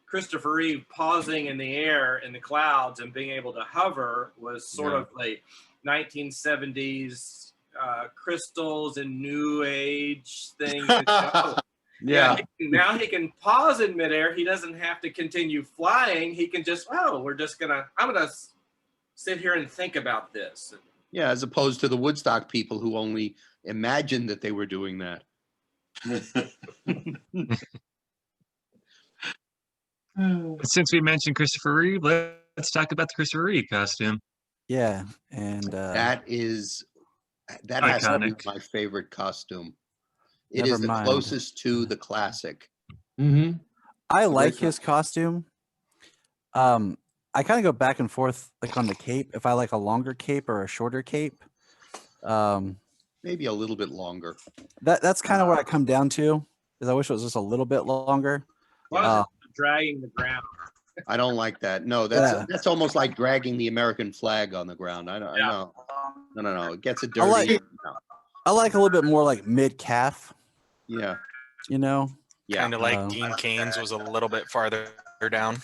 Speaker 8: Christopher Reeve pausing in the air in the clouds and being able to hover was sort of like 1970s crystals and new age thing.
Speaker 4: Yeah.
Speaker 8: Now he can pause in midair. He doesn't have to continue flying. He can just, I'm going to sit here and think about this.
Speaker 4: Yeah, as opposed to the Woodstock people who only imagined that they were doing that.
Speaker 2: Since we mentioned Christopher Reeve, let's talk about the Christopher Reeve costume.
Speaker 5: Yeah, and
Speaker 4: That has to be
Speaker 2: Iconic.
Speaker 4: my favorite costume. It
Speaker 5: Never
Speaker 4: is the
Speaker 5: mind.
Speaker 4: closest to the classic.
Speaker 3: Mm-hmm.
Speaker 5: I like his costume. I kind of go back and forth like on the cape, if I like a longer cape or a shorter cape.
Speaker 4: Maybe a little bit longer.
Speaker 5: That's kind of what I come down to, is I wish it was just a little bit longer.
Speaker 8: Why is it dragging the ground?
Speaker 4: I don't like that. No, that's almost like dragging the American flag on the ground. I know. No. It gets it dirty.
Speaker 5: I like a little bit more like mid calf.
Speaker 4: Yeah.
Speaker 5: You know.
Speaker 4: Yeah.
Speaker 6: Kind of like Dean Kane's was a little bit farther down.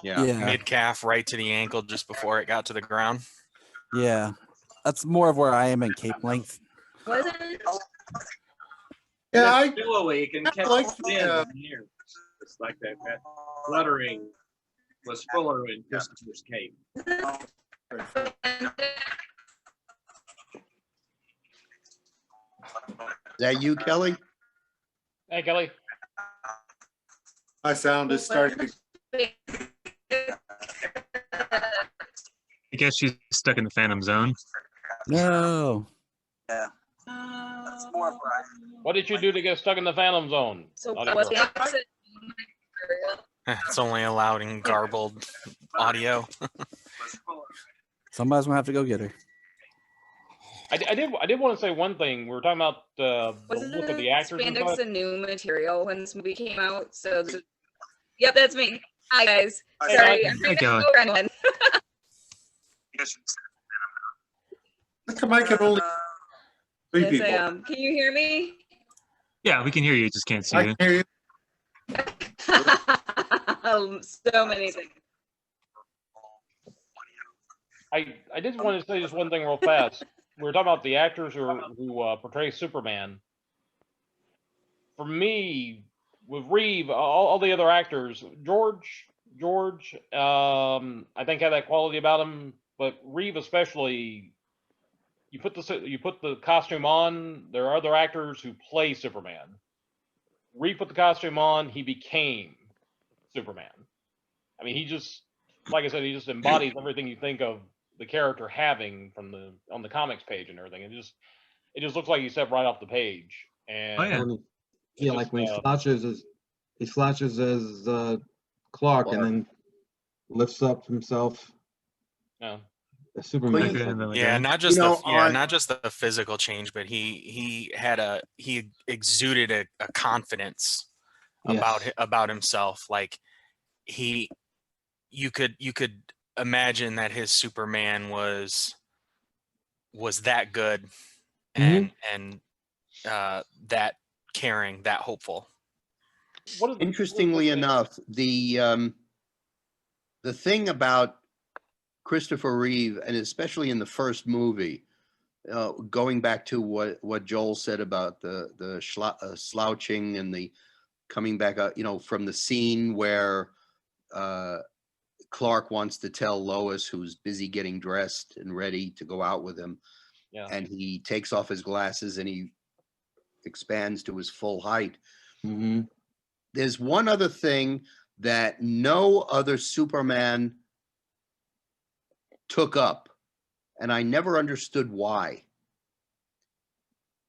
Speaker 4: Yeah.
Speaker 6: Mid calf right to the ankle just before it got to the ground.
Speaker 5: Yeah. That's more of where I am in cape length.
Speaker 7: Yeah,
Speaker 8: It's billowy. You can catch
Speaker 7: like
Speaker 8: the wind in the air. It's like that fluttering was fuller in Christopher's cape.
Speaker 4: Is that you, Kelly?
Speaker 1: Hey, Kelly.
Speaker 7: my sound is starting to.
Speaker 2: I guess she's stuck in the Phantom Zone.
Speaker 5: No.
Speaker 1: What did you do to get stuck in the Phantom Zone?
Speaker 9: So
Speaker 1: Audio
Speaker 9: what's
Speaker 1: girl.
Speaker 6: It's only allowed in garbled audio.
Speaker 5: Somebody's gonna have to go get her.
Speaker 1: I did want to say one thing. We were talking about the
Speaker 9: Wasn't
Speaker 1: look of the
Speaker 9: the
Speaker 1: actors and
Speaker 9: spandex
Speaker 1: stuff.
Speaker 9: a new material when this movie came out? So, yep, that's me. Hi guys.
Speaker 1: Hey,
Speaker 9: Sorry,
Speaker 1: hi.
Speaker 9: I'm trying
Speaker 2: Hey,
Speaker 9: to
Speaker 2: Kelly.
Speaker 9: go around one.
Speaker 7: I can only three
Speaker 9: Yes, I
Speaker 7: people.
Speaker 9: am. Can you hear me?
Speaker 2: Yeah, we can hear you, just can't see
Speaker 7: I
Speaker 2: you.
Speaker 7: can hear you.
Speaker 9: So many things.
Speaker 1: I did want to say just one thing real fast. We were talking about the actors who portray Superman. For me, with Reeve, all the other actors, George, I think had that quality about him, but Reeve especially. You put the costume on. There are other actors who play Superman. Reeve put the costume on. He became Superman. I mean, he just, like I said, he just embodies everything you think of the character having on the comics page and everything. It just looks like he stepped right off the page. And
Speaker 2: Oh, yeah.
Speaker 3: Yeah, like when he flashes as Clark and then lifts up himself.
Speaker 1: Yeah.
Speaker 3: Superman.
Speaker 4: Clean.
Speaker 3: said-
Speaker 6: Yeah, not just
Speaker 4: on-
Speaker 6: not just the physical change, but he exuded a confidence
Speaker 3: Yes.
Speaker 6: about himself. Like you could imagine that his Superman was that good and that caring, that hopeful.
Speaker 4: Interestingly enough, the thing about Christopher Reeve, and especially in the first movie, going back to what Joel said about the slouching and the coming back up, from the scene where Clark wants to tell Lois, who's busy getting dressed and ready to go out with him, and he takes off his glasses and he expands to his full height.
Speaker 3: Mm-hmm.
Speaker 4: There's one other thing that no other Superman took up, and I never understood why.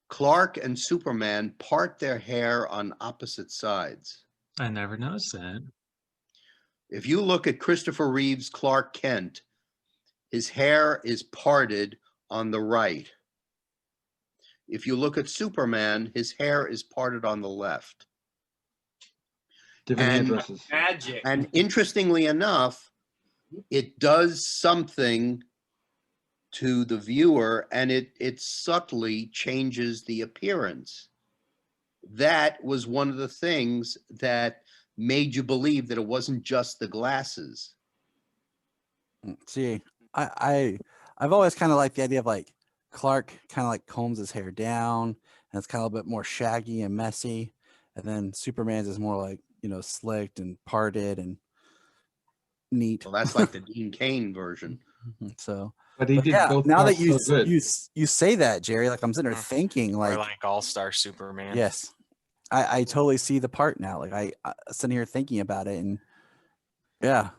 Speaker 4: Clark and Superman part their hair on opposite sides.
Speaker 2: I never noticed that.
Speaker 4: If you look at Christopher Reeve's Clark Kent, his hair is parted on the right. If you look at Superman, his hair is parted on the left.
Speaker 3: Different hairdressers.
Speaker 8: Magic.
Speaker 4: And interestingly enough, it does something to the viewer, and it subtly changes the appearance. That was one of the things that made you believe that it wasn't just the glasses.
Speaker 5: See, I've always kind of liked the idea of like Clark kind of like combs his hair down and it's kind of a bit more shaggy and messy. And then Superman's is more like, slicked and parted and neat.
Speaker 4: Well, that's like the Dean Cain version.
Speaker 5: So,
Speaker 3: But he
Speaker 5: but
Speaker 3: did
Speaker 5: yeah,
Speaker 3: both
Speaker 5: now that
Speaker 3: parts so good.
Speaker 5: you say that, Jerry, like I'm sitting there thinking
Speaker 6: Or
Speaker 5: like,
Speaker 6: like All-Star Superman.
Speaker 5: yes, I totally see the part now. Like I sitting here thinking about it and yeah.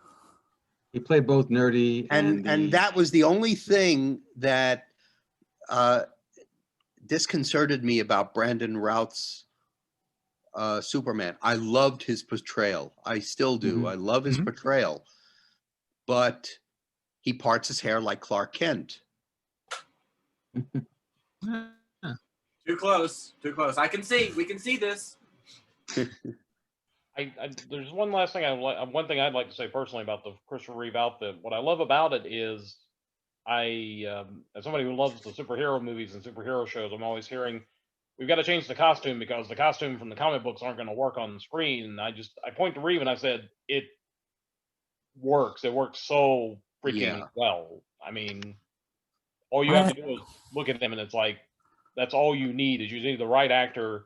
Speaker 3: He played both nerdy
Speaker 4: And that was the only thing that disconcerted me about Brandon Routh's Superman. I loved his portrayal. I still do. I love his portrayal. But he parts his hair like Clark Kent.
Speaker 8: Too close. Too close. We can see this.
Speaker 1: There's one last thing one thing I'd like to say personally about the Christopher Reeve outfit. What I love about it is as somebody who loves the superhero movies and superhero shows, I'm always hearing we've got to change the costume because the costume from the comic books aren't going to work on the screen. And I point to Reeve and I said, it works. It works so freaking well. I mean, all you have to do is look at them and it's like, that's all you need is you need the right actor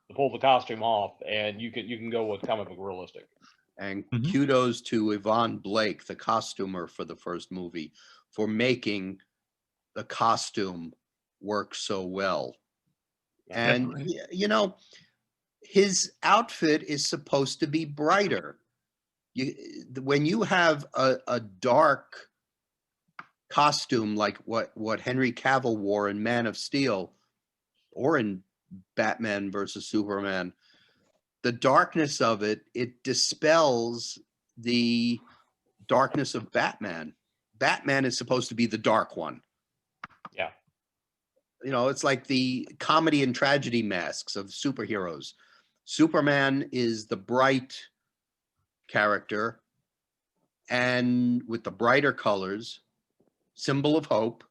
Speaker 1: to pull the costume off, and you can go with comic book realistic.
Speaker 4: And kudos to Yvonne Blake, the costumer for the first movie, for making the costume work so well. And his outfit is supposed to be brighter. When you have a dark costume like what Henry Cavill wore in Man of Steel or in Batman versus Superman, the darkness of it dispels the darkness of Batman. Batman is supposed to be the dark one.
Speaker 1: Yeah.
Speaker 4: It's like the comedy and tragedy masks of superheroes. Superman is the bright character and with the brighter colors, symbol of hope.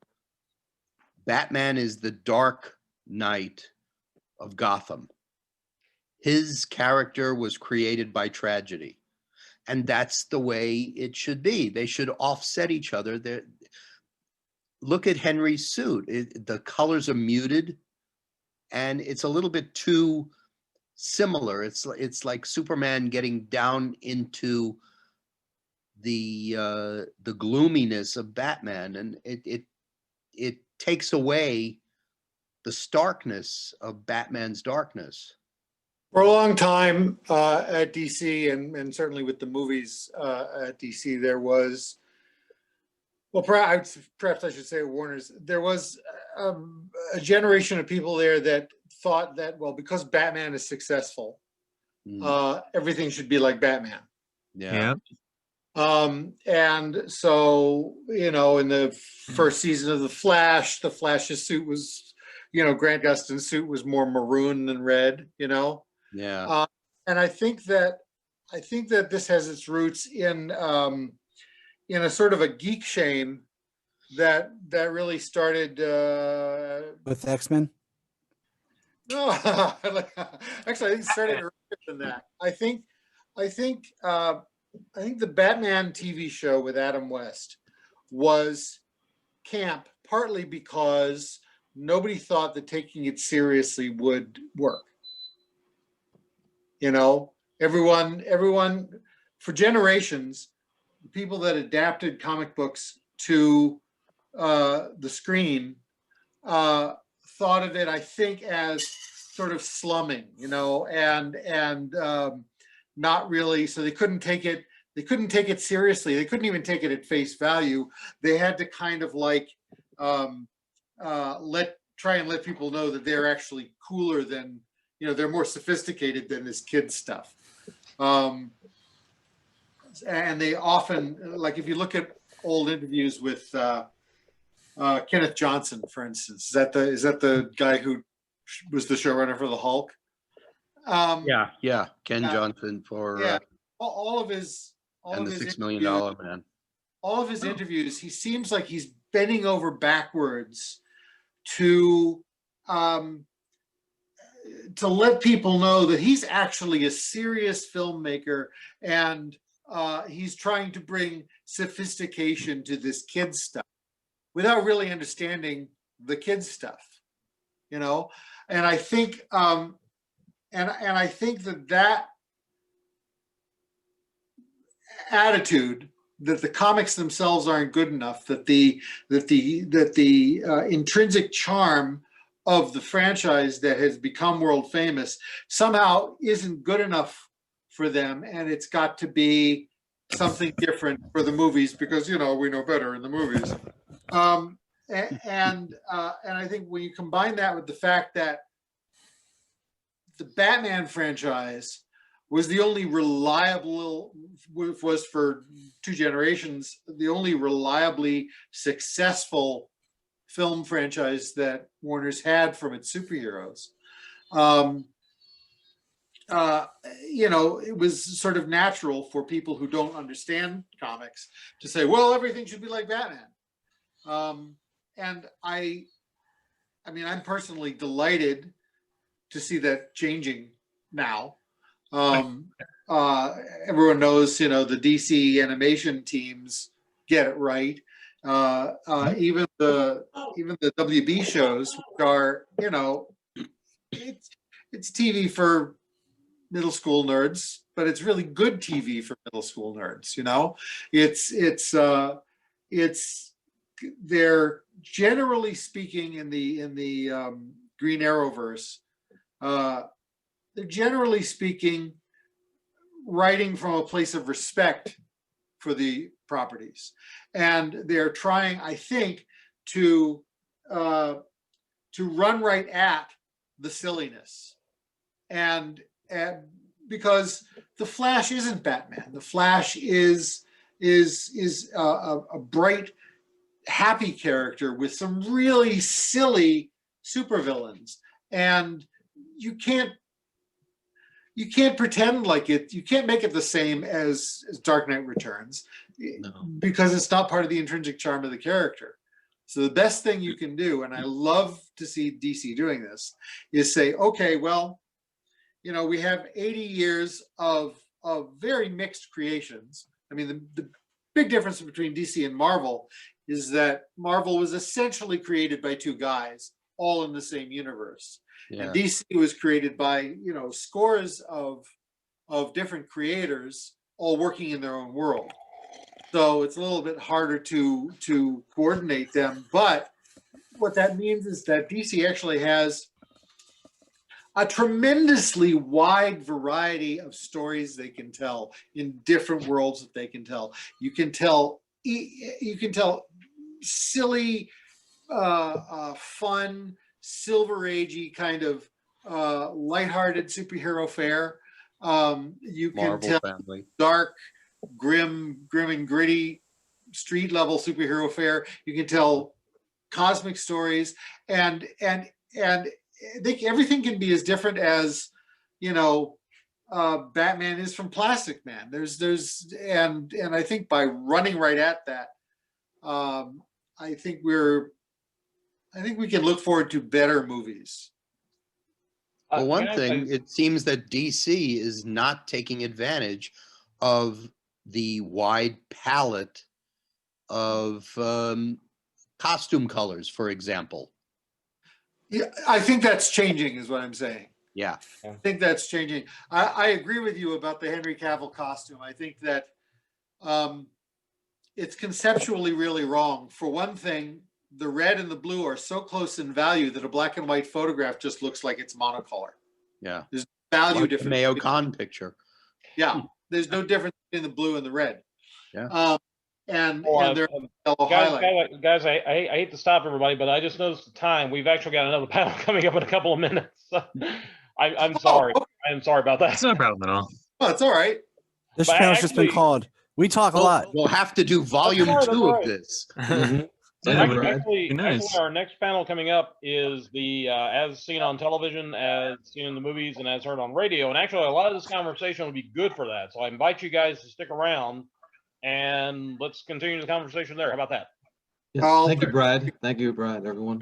Speaker 4: Batman is the dark knight of Gotham. His character was created by tragedy, and that's the way it should be. They should offset each other. Look at Henry's suit. The colors are muted, and it's a little bit too similar. It's like Superman getting down into the gloominess of Batman, and it takes away the starkness of Batman's darkness.
Speaker 7: For a long time at DC, and certainly with the movies at DC, there was, well, perhaps I should say Warner's, there was a generation of people there that thought that, well, because Batman is successful, everything should be like Batman.
Speaker 4: Yeah.
Speaker 7: And so, you know, in the first season of The Flash's suit was, you know, Grant Gustin's suit was more maroon than red, you know?
Speaker 4: Yeah.
Speaker 7: And I think that this has its roots in a sort of a geek shame that really started
Speaker 5: With X-Men?
Speaker 7: no, actually I think it started earlier than that. I think the Batman TV show with Adam West was camp partly because nobody thought that taking it seriously would work. You know, everyone for generations, the people that adapted comic books to the screen thought of it, I think, as sort of slumming, you know, and not really. So they couldn't take it. They couldn't take it seriously. They couldn't even take it at face value. They had to kind of like try and let people know that they're actually cooler than, you know, they're more sophisticated than this kid stuff. And they often, like, if you look at old interviews with Kenneth Johnson, for instance, is that the guy who was the showrunner for the Hulk?
Speaker 4: Yeah. Ken Johnson for
Speaker 7: all of his
Speaker 4: and the $6 million man.
Speaker 7: All of his interviews, he seems like he's bending over backwards to let people know that he's actually a serious filmmaker, and he's trying to bring sophistication to this kid stuff without really understanding the kid stuff, you know. And I think and I think that attitude, that the comics themselves aren't good enough, that the intrinsic charm of the franchise that has become world famous somehow isn't good enough for them, and it's got to be something different for the movies, because, you know, we know better in the movies. And I think when you combine that with the fact that the Batman franchise was the only reliable, was for 2 generations, the only reliably successful film franchise that Warner's had from its superheroes. You know, it was sort of natural for people who don't understand comics to say, well, everything should be like Batman. And I mean, I'm personally delighted to see that changing now. Everyone knows, you know, the DC animation teams get it right. Even the WB shows, which are, you know, it's TV for middle school nerds, but it's really good TV for middle school nerds. You know, they're generally speaking in the Green Arrowverse. They're generally speaking writing from a place of respect for the properties, and they're trying, I think, to run right at the silliness, and because the Flash isn't Batman. The Flash is a bright, happy character with some really silly supervillains, and you can't pretend like it. You can't make it the same as Dark Knight Returns, because it's not part of the intrinsic charm of the character. So the best thing you can do, and I love to see DC doing this, is say, okay, well, you know, we have 80 years of very mixed creations. I mean, the big difference between DC and Marvel is that Marvel was essentially created by 2 guys, all in the same universe. Yeah. And DC was created by, you know, scores of different creators all working in their own world. So it's a little bit harder to coordinate them. But what that means is that DC actually has a tremendously wide variety of stories they can tell in different worlds that they can tell. You can tell silly, fun, Silver Agey kind of lighthearted superhero fare. You can tell dark, grim and gritty street level superhero fare. You can tell cosmic stories, and everything can be as different as, you know, Batman is from Plastic Man. And I think by running right at that, I think we can look forward to better movies.
Speaker 4: Well, one
Speaker 1: guys,
Speaker 4: thing, it seems that DC is not taking advantage of the wide palette of costume colors, for example.
Speaker 7: Yeah, I think that's changing, is what I'm saying.
Speaker 4: Yeah.
Speaker 7: I think that's changing. I agree with you about the Henry Cavill costume. I think that it's conceptually really wrong. For one thing, the red and the blue are so close in value that a black and white photograph just looks like it's monocolor.
Speaker 4: Yeah.
Speaker 7: There's value
Speaker 4: Like the
Speaker 7: difference.
Speaker 4: Mayo Khan picture.
Speaker 7: Yeah, there's no difference between the blue and the red.
Speaker 4: Yeah.
Speaker 7: And they're yellow
Speaker 1: guys,
Speaker 7: highlight.
Speaker 1: guys, I hate to stop everybody, but I just noticed the time. We've actually got another panel coming up in a couple of minutes. I'm sorry.
Speaker 7: okay.
Speaker 1: I'm sorry about that.
Speaker 2: It's no problem at all.
Speaker 7: Oh, it's all right.
Speaker 5: This
Speaker 1: But
Speaker 5: panel's just been
Speaker 1: actually-
Speaker 5: called. We talk a lot.
Speaker 4: We'll have to do volume
Speaker 1: right,
Speaker 4: 2
Speaker 1: that's
Speaker 4: of
Speaker 1: right.
Speaker 4: this.
Speaker 3: Thank you, Brad.
Speaker 1: Actually,
Speaker 2: Be nice.
Speaker 1: our next panel coming up is the as seen on television, as seen in the movies, and as heard on radio. And actually, a lot of this conversation will be good for that. So I invite you guys to stick around, and let's continue the conversation there. How about that?
Speaker 3: Yes,
Speaker 7: Oh,
Speaker 3: thank you, Brad. Thank you, Brad, everyone.